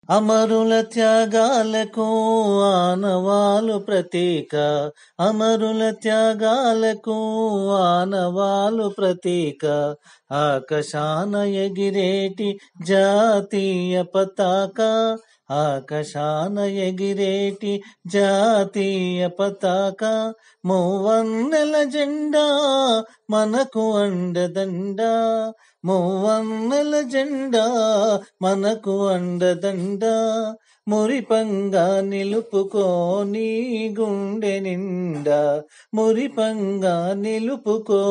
అమరుల త్యాగాలకు ఆనవాలు ప్రతీక, అమరుల త్యాగాలకు ఆనవాలు ప్రతీక, ఆకాశాన ఎగిరేటి జాతీయ పతాక, ఆకాశాన ఎగిరేటి జాతీయ పతాక, మూవన్నెల జెండా మనకు అండదండ, మూవన్నెల జెండా మనకు అండదండ, మురిపంగా నిలుపుకో నీ గుండె నిండా, మురిపంగా నిలుపుకో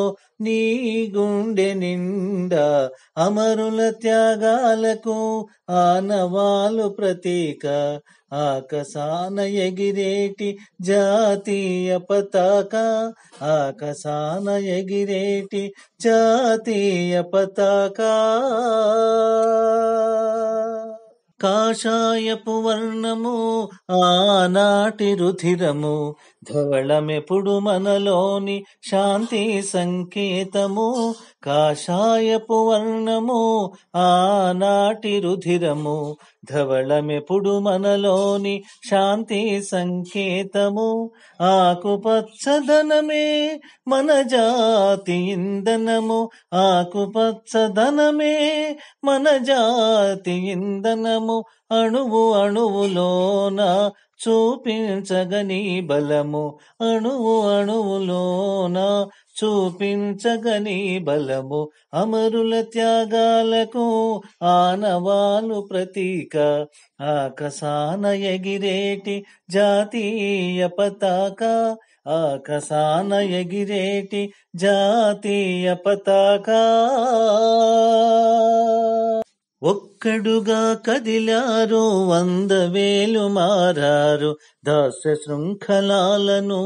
నీ గుండె నిండా, అమరుల త్యాగాలకు ఆనవాలు ప్రతీక, ఆకాశాన ఎగిరేటి జాతీయ పతాక, ఆకాశాన ఎగిరేటి జాతీయ పతాక. కాషాయపు వర్ణము ఆనాటి రుధిరము, ధవళమెప్పుడు మనలోని శాంతి సంకేతము, కాషాయపు వర్ణము ఆనాటి రుధిరము, ధవళమెప్పుడు మనలోని శాంతి సంకేతము, ఆకుపచ్చదనమే మన జాతి ఇంధనము, ఆకుపచ్చదనమే మన జాతి ఇంధనము, అణువు అణువులోన చూపించగని బలము, అణువు అణువులోన చూపించగని బలము, అమరుల త్యాగాలకు ఆనవాలు ప్రతీక, ఆకాశాన ఎగిరేటి జాతీయ పతాక, ఆకాశాన ఎగిరేటి జాతీయ పతాక. ఒక్కడుగా కదిలారు 100,000 మారారు, దాస్య శృంఖలాలను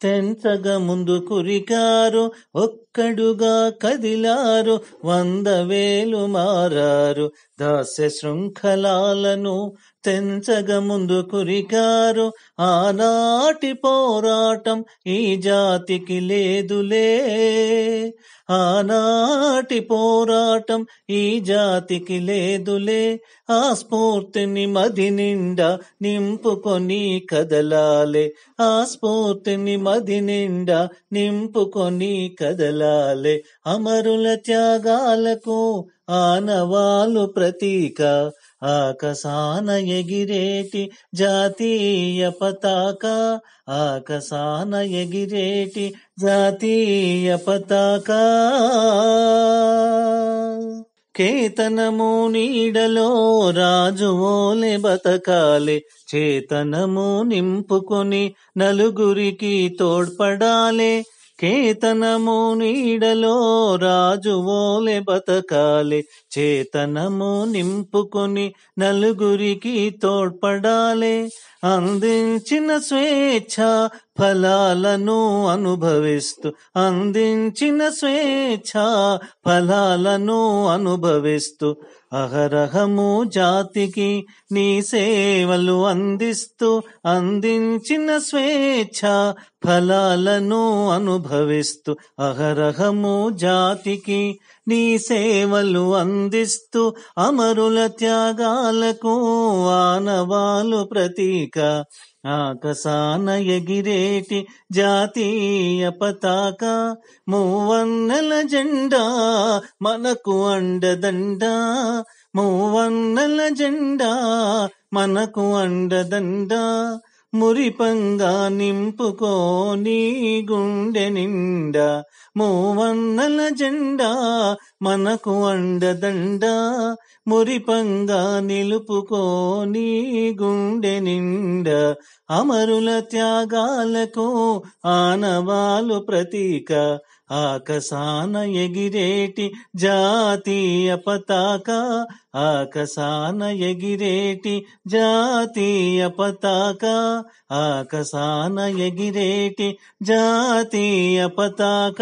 తెంచగ ముందు కురికారు, ఒక్కడుగా కదిలారు 100,000 మారారు, దాస్య శృంఖలాలను తెంచగ ముందు కురికారు, ఆనాటి పోరాటం ఈ జాతికి లేదులే, ఆనాటి పోరాటం ఈ జాతికి లేదులే, ఆ స్ఫూర్తిని మది నిండా నింపుకొని కదలాలే, ఆ స్ఫూర్తిని మది నిండా నింపుకొని కదలాలే, అమరుల త్యాగాలకు ఆనవాలు ప్రతీక, ఆకాశాన ఎగిరేటి జాతీయ పతాక, ఆకాశాన ఎగిరేటి జాతీయ పతాక. కేతనము నీడలో రాజువోలే బతకాలే, చేతనము నింపుకొని నలుగురికి తోడ్పడాలే, కేతనము నీడలో రాజువోలే బతకాలే, చేతనము నింపుకొని నలుగురికి తోడ్పడాలే, అందించిన స్వేచ్ఛ ఫలాలను అనుభవిస్తూ, అందించిన స్వేచ్ఛ ఫలాలను అనుభవిస్తూ, అహరహము జాతికి నీ సేవలు అందిస్తూ, అందించిన స్వేచ్ఛ ఫలాలను అనుభవిస్తూ, అహరహము జాతికి నీ సేవలు అందిస్తూ, అమరుల త్యాగాలకు ఆనవాలు ప్రతీక, ఆకాశాన ఎగిరేటి జాతీయ పతాక, మూవన్నెల జెండా మనకు అండదండ, మూవన్నెల జెండా మనకు అండదండ, మురిపంగా నింపుకో నీ గుండె నిండా, మూవన్నెల జెండా మనకు అండదండ, మురిపంగా నిలుపుకో నీ గుండె నిండా, అమరుల త్యాగాలకు ఆనవాలు ప్రతీక, ఆకాశాన ఎగిరేటి జాతీయ పతాక, ఆకాశాన ఎగిరేటి జాతీయ పతాక, ఆకాశాన ఎగిరేటి జాతీయ పతాక.